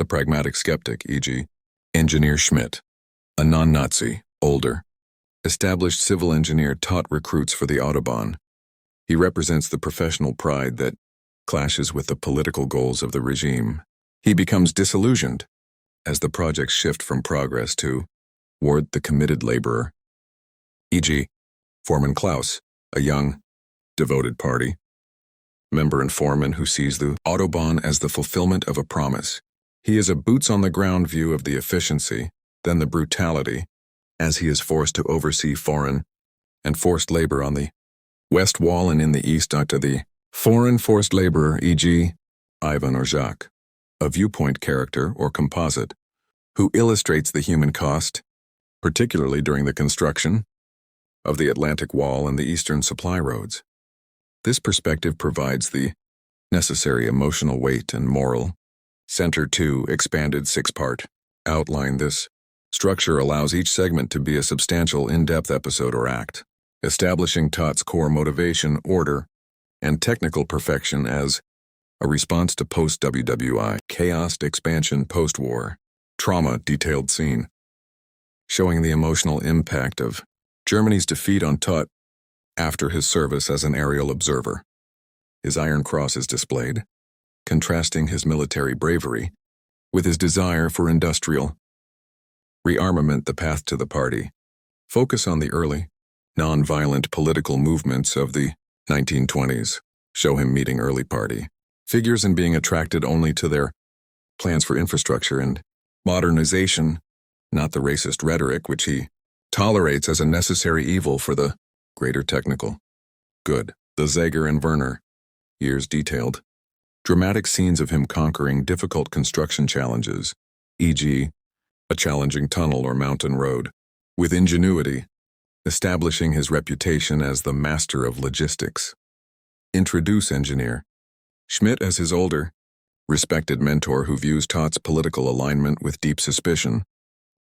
The pragmatic skeptic, e.g., Engineer Schmidt, a non-Nazi, older, established civil engineer Todt recruits for the Autobahn. He represents the professional pride that clashes with the political goals of the regime. He becomes disillusioned as the projects shift from progress toward the committed laborer, e.g., Foreman Klaus, a young, devoted party member and foreman who sees the Autobahn as the fulfillment of a promise. He is a boots-on-the-ground view of the efficiency, then the brutality, as he is forced to oversee foreign and forced labor on the West Wall and in the East to the foreign forced laborer, e.g., Ivan or Jacques, a viewpoint character or composite, who illustrates the human cost, particularly during the construction of the Atlantic Wall and the Eastern supply roads. This perspective provides the necessary emotional weight and moral center to expanded six-part outline. This structure allows each segment to be a substantial in-depth episode or act, establishing Todt's core motivation, order, and technical perfection as a response to post-WWI chaos, expansion, post-war trauma. Detailed scene showing the emotional impact of Germany's defeat on Todt after his service as an aerial observer. His Iron Cross is displayed, contrasting his military bravery with his desire for industrial rearmament. The path to the party. Focus on the early, non-violent political movements of the 1920s. Show him meeting early party figures and being attracted only to their plans for infrastructure and modernization, not the racist rhetoric which he tolerates as a necessary evil for the greater technical good. The Zager and Werner years detailed. Dramatic scenes of him conquering difficult construction challenges, e.g., a challenging tunnel or mountain road, with ingenuity, establishing his reputation as the master of logistics. Introduce Engineer Schmidt as his older, respected mentor who views Todt's political alignment with deep suspicion.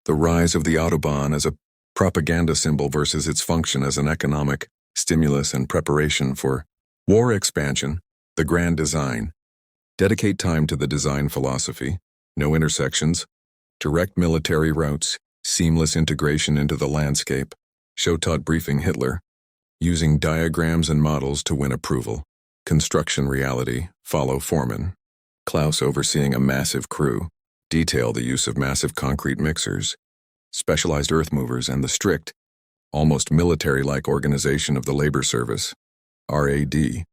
The rise of the Autobahn as a propaganda symbol versus its function as an economic stimulus and preparation for war expansion. The grand design. Dedicate time to the design philosophy, no intersections, direct military routes, seamless integration into the landscape. Show Todt briefing Hitler, using diagrams and models to win approval. Construction reality, follow Foreman. Klaus overseeing a massive crew, detail the use of massive concrete mixers, specialized earth movers and the strict, almost military-like organization of the labor service, RAD.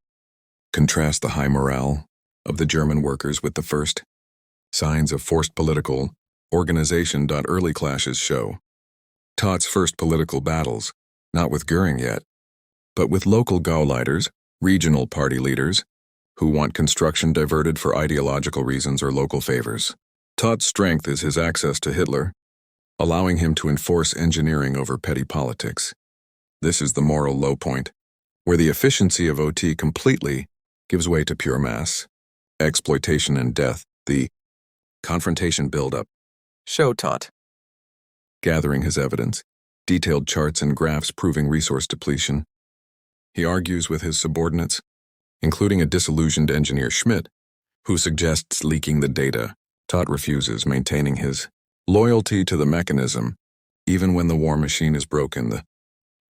Contrast the high morale of the German workers with the first signs of forced political organization. Early clashes show Todt's first political battles, not with Göring yet, but with local Gauleiters, regional party leaders, who want construction diverted for ideological reasons or local favors. Todt's strength is his access to Hitler, allowing him to enforce engineering over petty politics. This is the moral low point, where the efficiency of OT completely gives way to pure mass exploitation and death. The confrontation buildup. Show Todt Gathering his evidence, detailed charts and graphs proving resource depletion. He argues with his subordinates, including a disillusioned engineer Schmidt, who suggests leaking the data. Todt refuses, maintaining his loyalty to the mechanism, even when the war machine is broken. The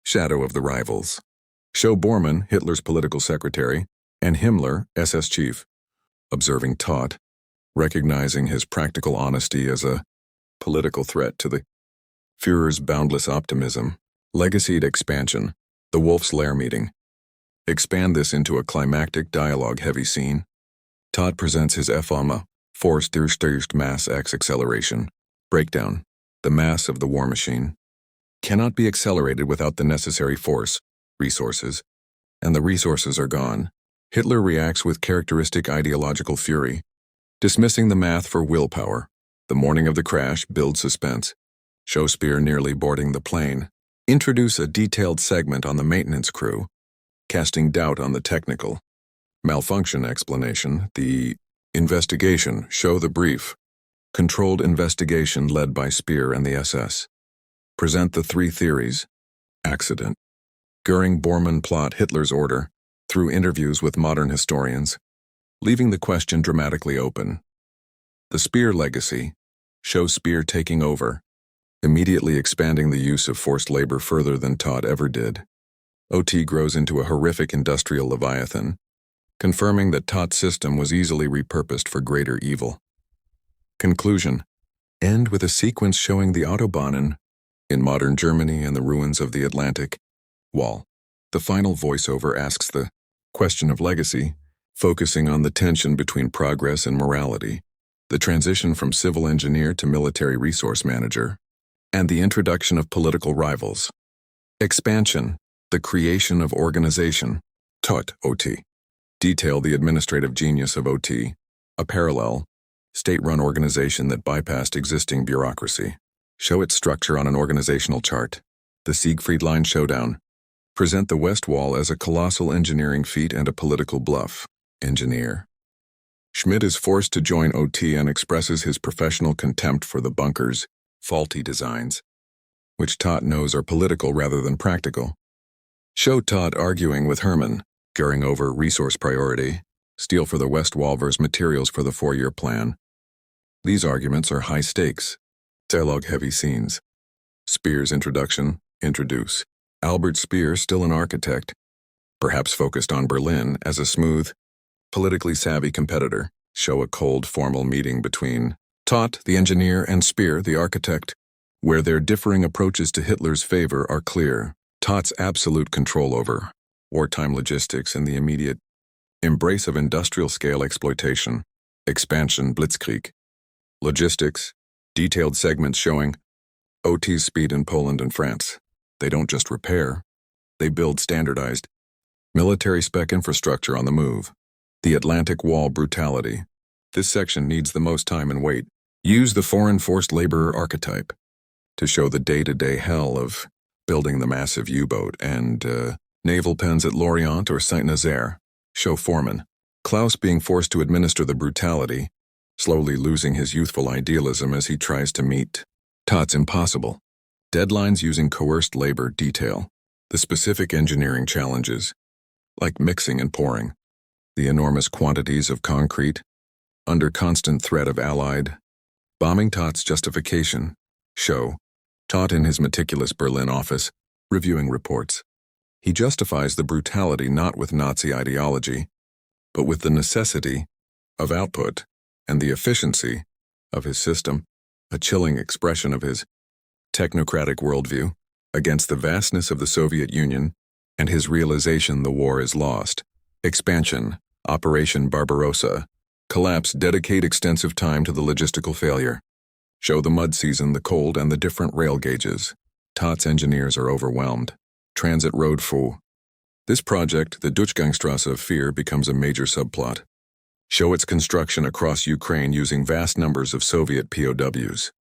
shadow of the rivals. Show Bormann, Hitler's political secretary, and Himmler, SS chief, observing Todt, recognizing his practical honesty as a political threat to the Führer's boundless optimism. Legacied expansion, the Wolf's Lair meeting. Expand this into a climactic dialogue-heavy scene. Todt presents his FOMA, force durch mass X acceleration. Breakdown, the mass of the war machine, cannot be accelerated without the necessary force, resources, and the resources are gone. Hitler reacts with characteristic ideological fury, dismissing the math for willpower. The morning of the crash builds suspense. Show Speer nearly boarding the plane. Introduce a detailed segment on the maintenance crew, casting doubt on the technical malfunction explanation. The investigation. Show the brief. Controlled investigation led by Speer and the SS. Present the three theories. Accident. Göring-Bormann plot Hitler's order through interviews with modern historians, leaving the question dramatically open. The Speer legacy. Show Speer taking over, immediately expanding the use of forced labor further than Todt ever did. OT grows into a horrific industrial leviathan, confirming that Todt's system was easily repurposed for greater evil. Conclusion. End with a sequence showing the Autobahnen in modern Germany and the ruins of the Atlantic Wall. The final voiceover asks the question of legacy, focusing on the tension between progress and morality, the transition from civil engineer to military resource manager, and the introduction of political rivals. Expansion, the creation of organization. Todt, OT. Detail the administrative genius of OT, a parallel, state-run organization that bypassed existing bureaucracy. Show its structure on an organizational chart. The Siegfried Line showdown. Present the West Wall as a colossal engineering feat and a political bluff. Engineer. Schmidt is forced to join OT and expresses his professional contempt for the bunker's faulty designs, which Todt knows are political rather than practical. Show Todt arguing with Hermann, Göring over resource priority, steel for the West Wall versus materials for the 4-year plan. These arguments are high stakes, dialogue-heavy scenes. Speer's introduction. Introduce. Albert Speer, still an architect, perhaps focused on Berlin as a smooth, politically savvy competitor. Show a cold, formal meeting between Todt, the engineer, and Speer, the architect, where their differing approaches to Hitler's favor are clear. Todt's absolute control over wartime logistics and the immediate embrace of industrial-scale exploitation. Expansion, blitzkrieg. Logistics, detailed segments showing OT's speed in Poland and France. They don't just repair, they build standardized military spec infrastructure on the move. The Atlantic Wall brutality. This section needs the most time and weight. Use the foreign forced laborer archetype to show the day-to-day hell of building the massive U-boat and naval pens at Lorient or Saint-Nazaire. Show Foreman. Klaus being forced to administer the brutality, slowly losing his youthful idealism as he tries to meet Todt's impossible deadlines using coerced labor. Detail the specific engineering challenges, like mixing and pouring, the enormous quantities of concrete, under constant threat of Allied bombing. Todt's justification. Show Todt in his meticulous Berlin office, reviewing reports. He justifies the brutality not with Nazi ideology, but with the necessity of output and the efficiency of his system, a chilling expression of his technocratic worldview against the vastness of the Soviet Union and his realization the war is lost. Expansion, Operation Barbarossa. Collapse, dedicate extensive time to the logistical failure. Show the mud season, the cold, and the different rail gauges. Todt's engineers are overwhelmed. Transit road foo. This project, the Durchgangsstrasse of Fear, becomes a major subplot. Show its construction across Ukraine using vast numbers of Soviet POWs.